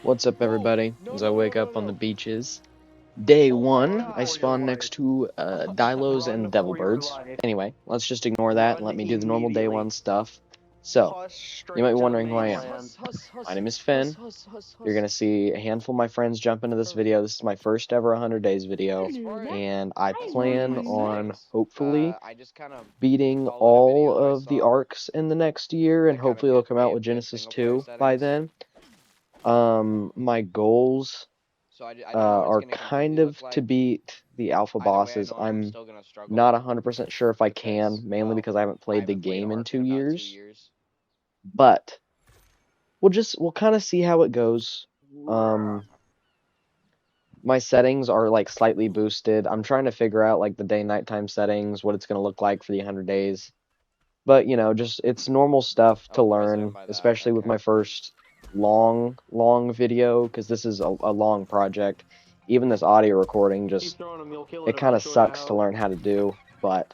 What's up, everybody? As I wake up on the beaches. Day one, I spawn next to Dilos and Devilbirds. Anyway, let's just ignore that and let me do the normal day one stuff. So, you might be wondering who I am. My name is Finn. You're going to see a handful of my friends jump into this video. This is my first ever 100 days video, and I plan on hopefully beating all of the arcs in the next year, and hopefully they'll come out with Genesis 2 by then. My goals are kind of to beat the alpha bosses. I'm not 100% sure if I can, mainly because I haven't played the game in 2 years. But we'll kind of see how it goes. My settings are like slightly boosted. I'm trying to figure out like the day nighttime settings, what it's gonna look like for the 100 days. But just it's normal stuff to learn, especially with my first long video, because this is a long project. Even this audio recording, just it kind of sucks to learn how to do, but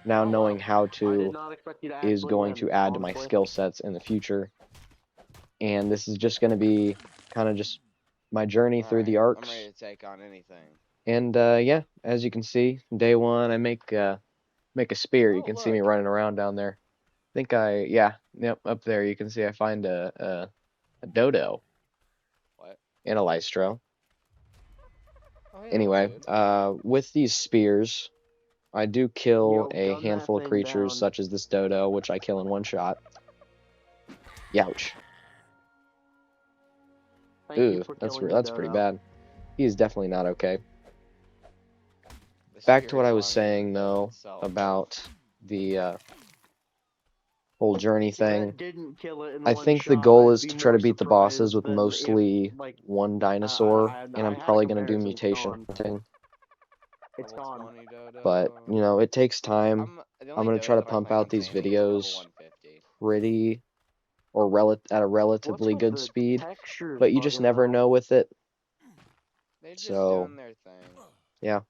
now knowing how to is going to add to my skill sets in the future. And this is just going to be kind of just my journey through the arcs. I'm ready to take on anything. And yeah, as you can see, day one, I make a spear. You can see me running around down there. Yep, up there you can see I find a dodo. What? And a lystro. Oh, yeah, Anyway, dude. with these spears, I do kill a handful of creatures such as this dodo, which I kill in one shot. Youch. Ooh, that's pretty bad. He is definitely not okay. Back to what I was saying though about the whole journey thing. I think the goal is to try to beat the bosses with mostly one dinosaur, and I'm probably gonna do mutation hunting. But it takes time. I'm gonna try to pump out these videos pretty at a relatively good speed, but you just never know with it. They're just So doing their thing. yeah.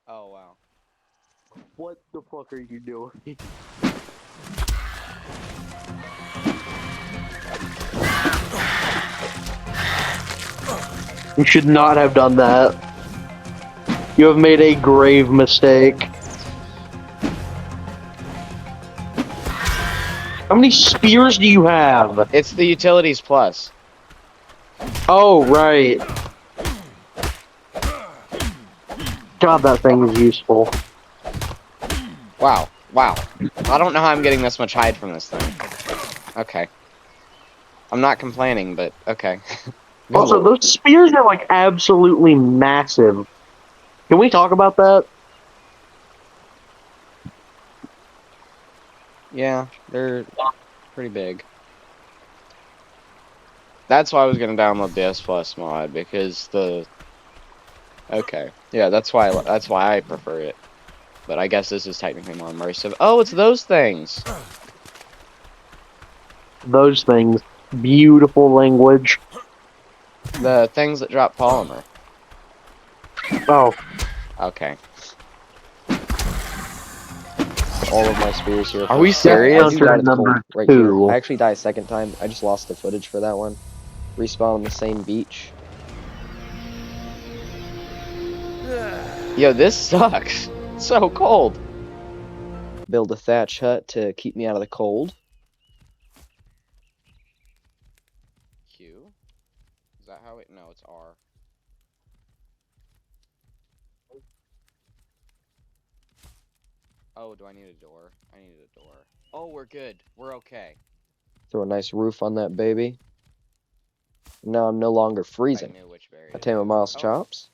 Oh, wow. What the fuck are you doing? You should not have done that. You have made a grave mistake. How many spears do you have? It's the Utilities Plus. Oh, right. God, that thing is useful. Wow. I don't know how I'm getting this much hide from this thing. Okay. I'm not complaining, but okay. Also, those spears are like absolutely massive. Can we talk about that? Yeah, they're pretty big. That's why I was gonna download the S Plus mod, because okay. Yeah, that's why I prefer it. But I guess this is technically more immersive. Oh, it's those things. Those things. Beautiful language. The things that drop polymer. Oh. Okay. All of my spears here. Are we I serious? do die to the cold Number right here. 2. I actually die a second time. I just lost the footage for that one. Respawn on the same beach. Yo, this sucks. It's so cold. Build a thatch hut to keep me out of the cold. Q? Is that how it? No, it's R. Oh, do I need a door? I need a door. Oh, we're good. We're okay. Throw a nice roof on that baby. Now I'm no longer freezing. I knew which berry I to tame him do. Moss Chops.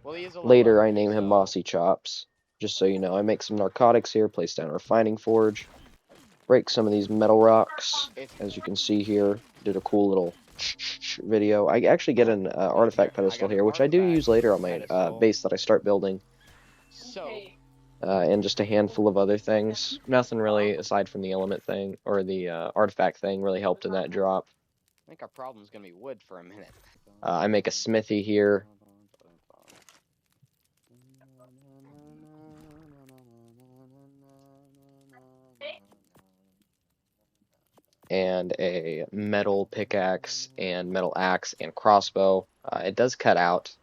Well, he is a little Later, I ugly, name him so- Mossy Chops. Just so you know, I make some narcotics here, place down a refining forge, break some of these metal rocks. As you can see here, did a cool little video. I actually get an artifact pedestal here, which I do use later on my base that I start building. So, And just a handful of other things. Nothing really, aside from the element thing, or the artifact thing, really helped in that drop. I think our problem's gonna be wood for a minute. I make a smithy here. and a metal pickaxe and metal axe and crossbow. It does cut out.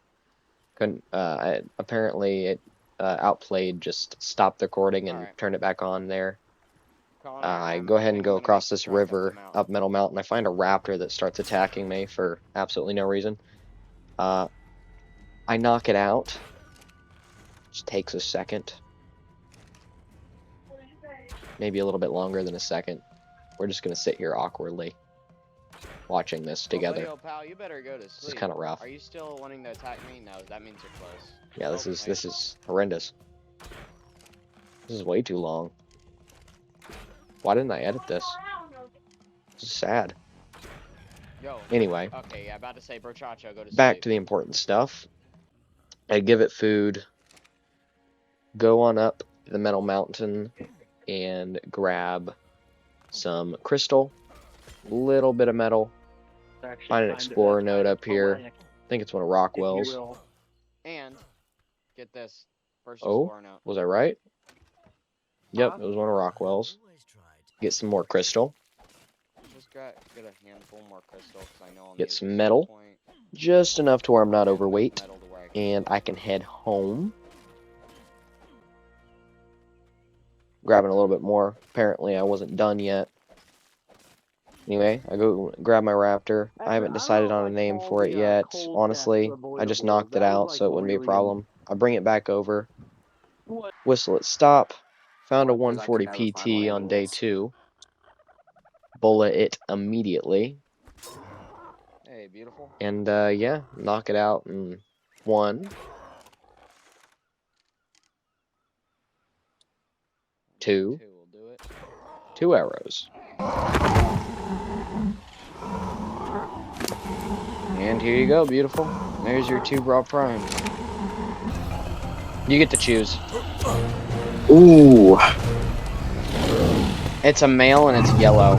Apparently it outplayed, just stopped recording and Alright. turned it back on there. Connor, I I'm go ahead and go gonna across make you this trek up the river mountain. up Metal Mountain. I find a raptor that starts attacking me for absolutely no reason. I knock it out. Just takes a second. Maybe a little bit longer than a second. We're just gonna sit here awkwardly, watching this together. Oh, pal, you better go to sleep. This is kind of rough. Are you still wanting to attack me? No, that means you're close. Yeah, Oh, this is horrendous. This is way too long. Why didn't I edit this? This is sad. Yo. Anyway, Okay, yeah, about to say, Brochacho, go to back sleep. to the important stuff. I give it food, go on up the Metal Mountain, and grab some crystal, little bit of metal. Find an explorer node up here. I think it's one of Rockwell's. And get this. First Oh, explorer note. was I right? Yep, it was one of Rockwell's. Get some more crystal. Just get a handful more crystal, because I know I'll Get need it some at metal. some point. Just enough to where I'm not Yeah, overweight. metal to where I can And I can head home. Grabbing a little bit more. Apparently I wasn't done yet. Anyway, I go grab my raptor. I haven't decided on a name for it yet. Honestly, I just knocked it out so it wouldn't be a problem. I bring it back over. Whistle it stop. Found a 140 PT on day 2. Bullet it immediately. Hey, beautiful. And yeah, knock it out in 1, 2, 2 will do it. 2 arrows. And here you go, beautiful. There's your 2 raw primes. You get to choose. Ooh, It's a male and it's yellow.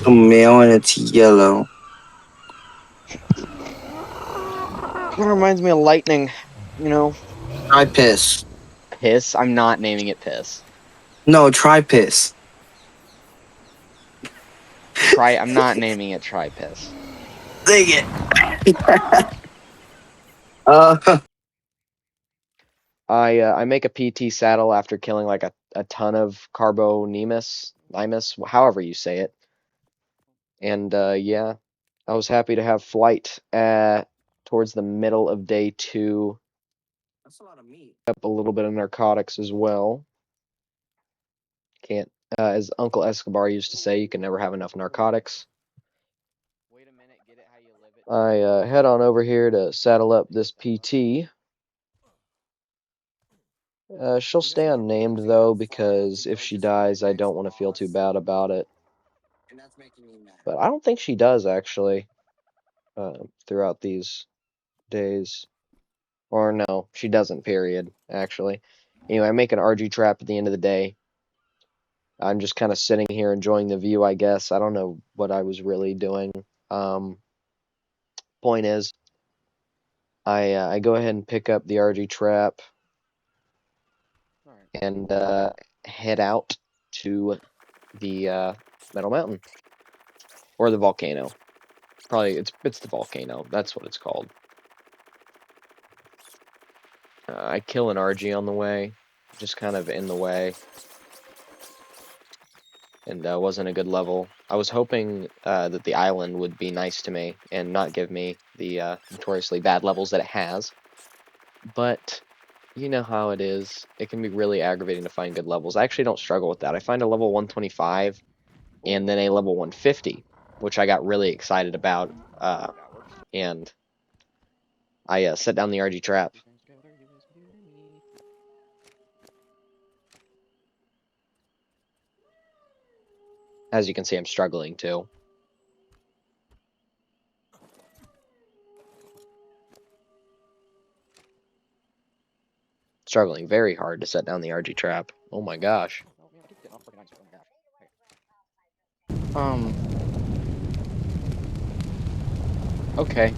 a male and it's yellow. Kind of reminds me of lightning, you know. Try piss. Piss? I'm not naming it piss. No, try piss. I'm not naming it try piss. Dang it. I make a PT saddle after killing like a ton of Carbonemus, however you say it. And yeah, I was happy to have flight towards the middle of day 2. That's a lot of meat. Up a little bit of narcotics as well. Can't, as Uncle Escobar used to say, you can never have enough narcotics. Wait a minute, get it how you live it. I head on over here to saddle up this PT. She'll stay unnamed though, because if she dies, I don't want to feel too bad about it. But I don't think she does actually. Throughout these days, or no, she doesn't. Period. Actually, anyway, I make an RG trap at the end of the day. I'm just kind of sitting here enjoying the view, I guess. I don't know what I was really doing. Point is, I go ahead and pick up the RG trap Alright. and head out to the Metal Mountain or the volcano. Probably it's the volcano. That's what it's called. I kill an RG on the way, just kind of in the way, and wasn't a good level. I was hoping that the island would be nice to me and not give me the notoriously bad levels that it has, but you know how it is. It can be really aggravating to find good levels. I actually don't struggle with that. I find a level 125 and then a level 150, which I got really excited about, and I set down the RG trap. As you can see, I'm struggling too. Struggling very hard to set down the RG trap. Oh my gosh. Okay.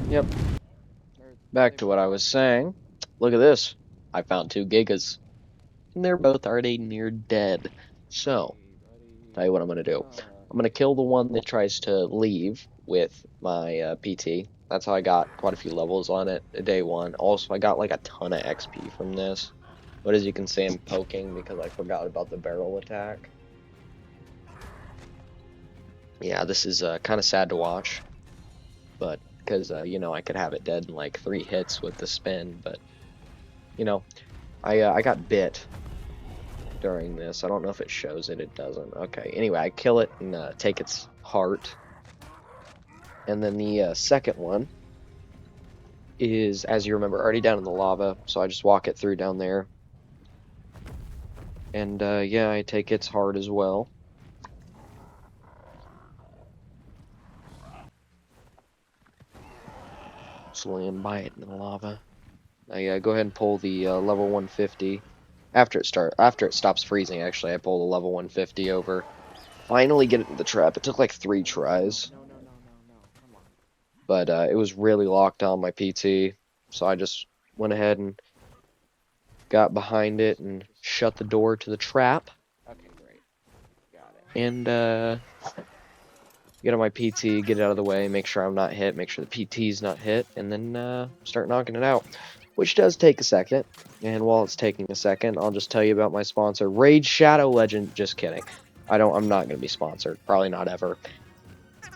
Yep. Back to what I was saying. Look at this. I found 2 gigas. And they're both already near dead. So, tell you what I'm going to do. I'm gonna kill the one that tries to leave with my PT. That's how I got quite a few levels on it day one. Also, I got like a ton of XP from this. But as you can see, I'm poking because I forgot about the barrel attack. Yeah, this is kind of sad to watch, but because you know, I could have it dead in like 3 hits with the spin, but you know, I got bit during this. I don't know if it shows it. It doesn't. Okay. Anyway, I kill it and take its heart. And then the second one is, as you remember, already down in the lava. So I just walk it through down there. And yeah, I take its heart as well. Just land by it in the lava. I go ahead and pull the level 150. After it stops freezing, actually, I pull the level 150 over. Finally get it in the trap. It took like 3 tries. No, come on. But it was really locked on my PT, so I just went ahead and got behind it and shut the door to the trap. Okay, great. Got it. And get on my PT, get it out of the way, make sure I'm not hit, make sure the PT's not hit, and then start knocking it out, which does take a second. And while it's taking a second, I'll just tell you about my sponsor, Raid Shadow Legend. Just kidding. I'm not going to be sponsored. Probably not ever.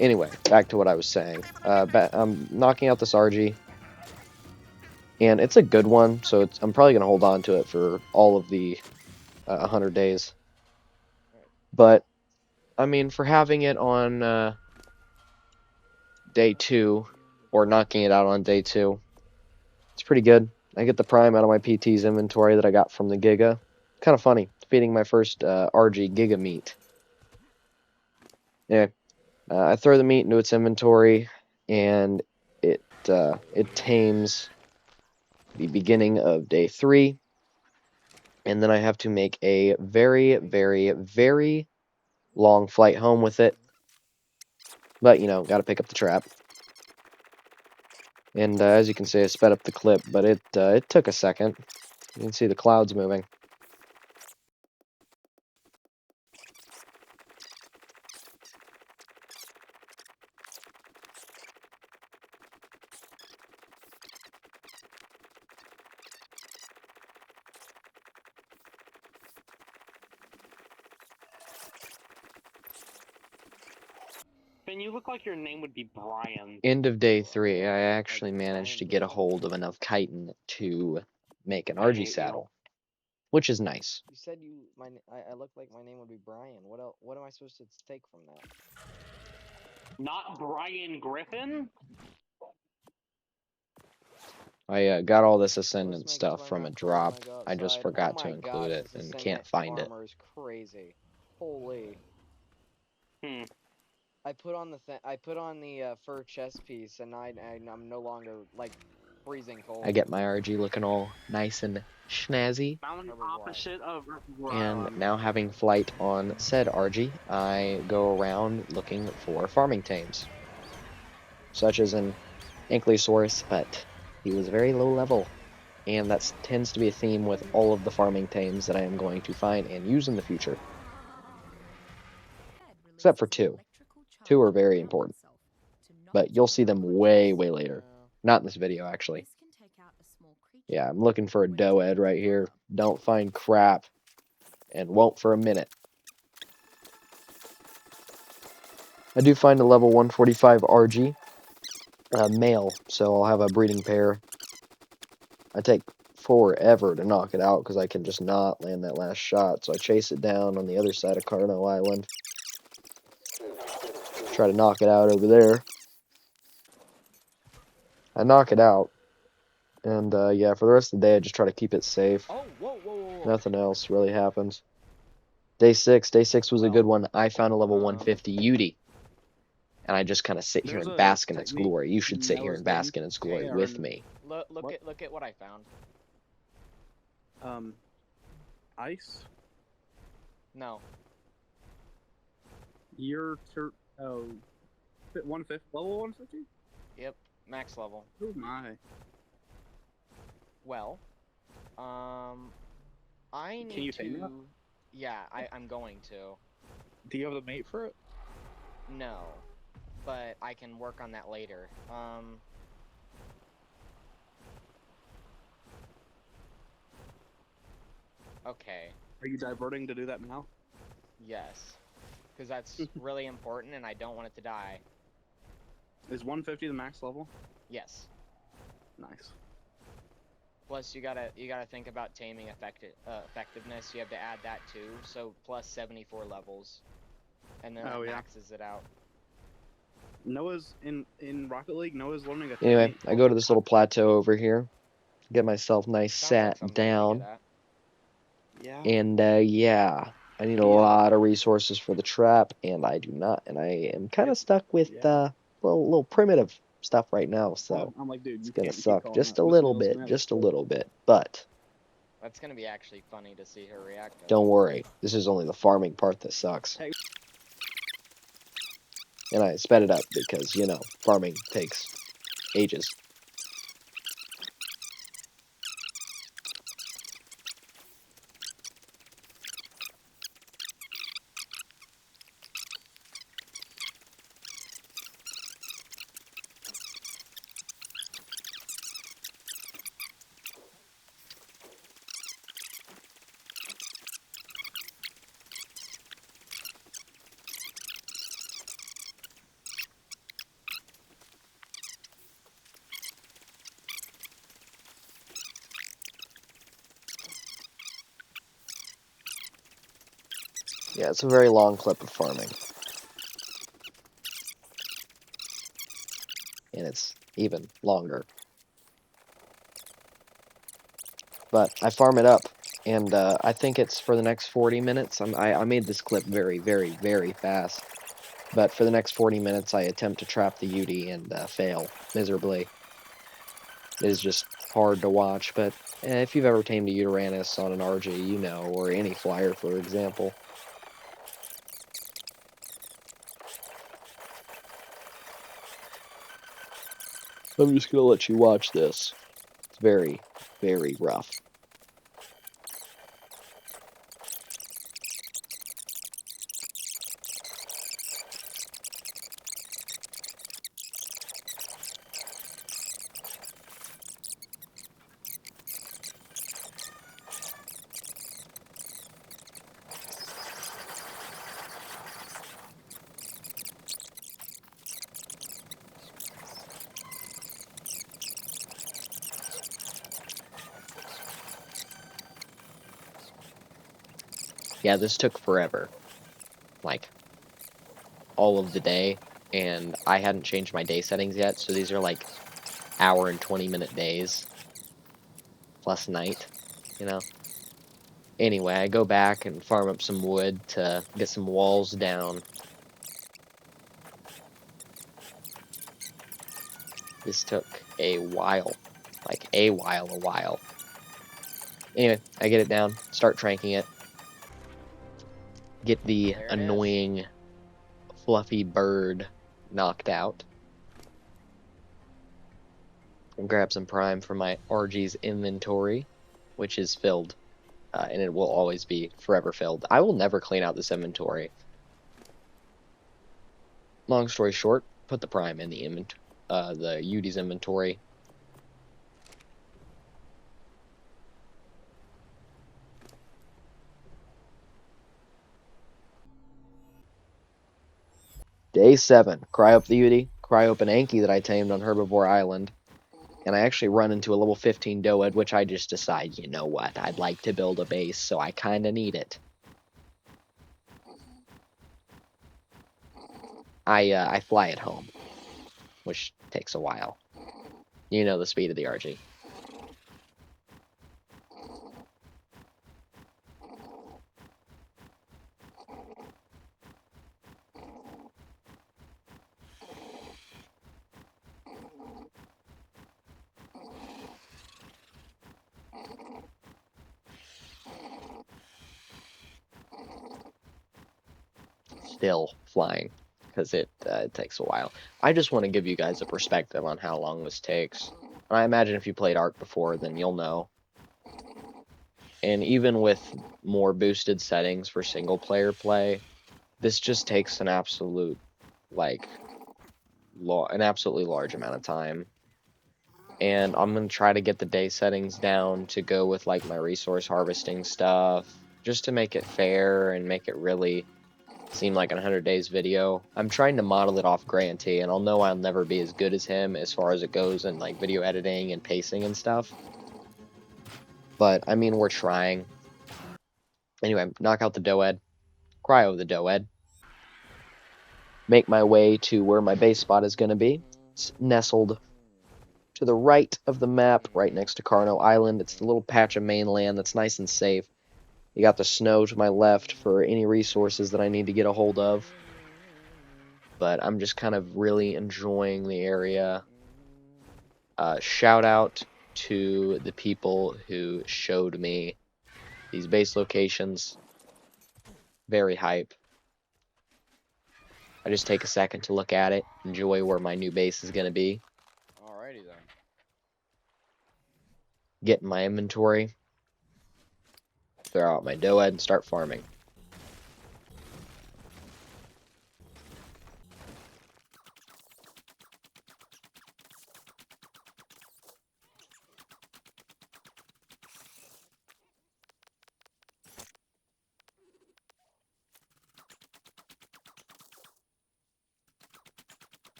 Anyway, back to what I was saying. I'm knocking out this RG. And it's a good one, so I'm probably going to hold on to it for all of the 100 days. But, I mean, for having it on day 2, or knocking it out on day 2, it's pretty good. I get the prime out of my PT's inventory that I got from the Giga. Kind of funny, feeding my first RG Giga meat. Yeah, I throw the meat into its inventory, and it tames the beginning of day 3. And then I have to make a very, very, very long flight home with it. But, you know, gotta pick up the trap. And as you can see, I sped up the clip, but it took a second. You can see the clouds moving. Ben, you look like your name would be Brian. End of day 3, I actually managed to get a hold of enough chitin to make an I hate RG you. saddle, which is nice. You said I look like my name would be Brian. What am I supposed to take from that? Not Brian Griffin? I got all this Let's ascendant make stuff my from a map drop. first when I go I just outside. forgot Oh to my include God, it this and Ascendant can't find it. armor is crazy. Holy. Hmm. I put on the fur chest piece, and I'm no longer like freezing cold. I get my RG looking all nice and snazzy. I'm the opposite of And Brian. now having flight on said RG, I go around looking for farming tames. Such as an Ankylosaurus, but he was very low level. And that tends to be a theme with all of the farming tames that I am going to find and use in the future. Except for 2. 2 are very important. But you'll see them way, way later. Not in this video, actually. Yeah, I'm looking for a Doed right here. Don't find crap. And won't for a minute. I do find a level 145 RG. Male, so I'll have a breeding pair. I take forever to knock it out because I can just not land that last shot. So I chase it down on the other side of Carno Island. Try to knock it out over there. I knock it out. And yeah, for the rest of the day, I just try to keep it safe. Oh, whoa. Nothing else really happens. Day 6 was a good one. I found a level 150 Yudi. And I just kind of sit here and bask in its glory. You should sit here and bask in its glory with me. Look at what I found. Ice? No. Year 150, level 150? Yep. Max level. Oh my. Well, I need Can you say that? Yeah, I'm going to. Do you have the mate for it? No, but I can work on that later. Okay, Are you diverting to do that now? yes. Because that's really important and I don't want it to die. Is 150 the max level? Yes. Nice. Plus, you gotta think about taming effectiveness. You have to add that too. So plus 74 levels, and then Oh, that yeah. maxes it out. Noah's in Rocket League. Noah's learning a Anyway, technique I go to this little plateau over here, get myself nice Sounds like sat something I'm really good down, at. Yeah. and yeah, I need a Yeah. lot of resources for the trap, and I do not, and I am kind of It's- stuck with yeah. little primitive stuff right now, so I'm like, dude, it's you gonna can't keep suck calling just that. a Miss little Mills bit, gonna have just a fit. little bit, but That's gonna be actually funny to see her react. To don't that. worry, this is only the farming part that sucks. Hey. And I sped it up because, you know, farming takes ages. Yeah, it's a very long clip of farming. And it's even longer. But I farm it up, and I think it's for the next 40 minutes. I made this clip very, very, very fast. But for the next 40 minutes, I attempt to trap the Yudi and fail miserably. It is just hard to watch, but if you've ever tamed a Uranus on an RG, you know, or any flyer, for example. I'm just gonna let you watch this. It's very, very rough. Yeah, this took forever. Like, all of the day, and I hadn't changed my day settings yet, so these are like hour and 20-minute days plus night, you know. Anyway, I go back and farm up some wood to get some walls down. This took a while, like a while. Anyway, I get it down, start tranking it, get the There it is. annoying fluffy bird knocked out, and grab some prime from my RG's inventory, which is filled. And it will always be forever filled. I will never clean out this inventory. Long story short, put the prime in the Udi's inventory. Day 7, cry up the Udi, cry open Anki that I tamed on Herbivore Island, and I actually run into a level 15 Doed, which I just decide, you know what, I'd like to build a base, so I kinda need it. I fly it home, which takes a while. You know the speed of the RG. Still flying, because it takes a while. I just want to give you guys a perspective on how long this takes. And I imagine if you played Ark before, then you'll know. And even with more boosted settings for single player play, this just takes an absolute like an absolutely large amount of time. And I'm going to try to get the day settings down to go with like my resource harvesting stuff, just to make it fair and make it really seem like a 100 days video. I'm trying to model it off Granty, and I'll know I'll never be as good as him as far as it goes in like video editing and pacing and stuff. But I mean, we're trying. Anyway, knock out the Doed, cryo the Doed, make my way to where my base spot is going to be. It's nestled to the right of the map, right next to Carno Island. It's the little patch of mainland that's nice and safe. You got the snow to my left for any resources that I need to get a hold of. But I'm just kind of really enjoying the area. Shout out to the people who showed me these base locations. Very hype. I just take a second to look at it, enjoy where my new base is going to be. Alrighty then. Get in my inventory. Throw out my Doed and start farming.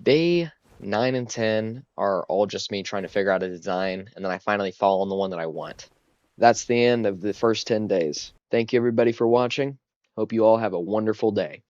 Day 9 and 10 are all just me trying to figure out a design, and then I finally fall on the one that I want. That's the end of the first 10 days. Thank you everybody for watching. Hope you all have a wonderful day.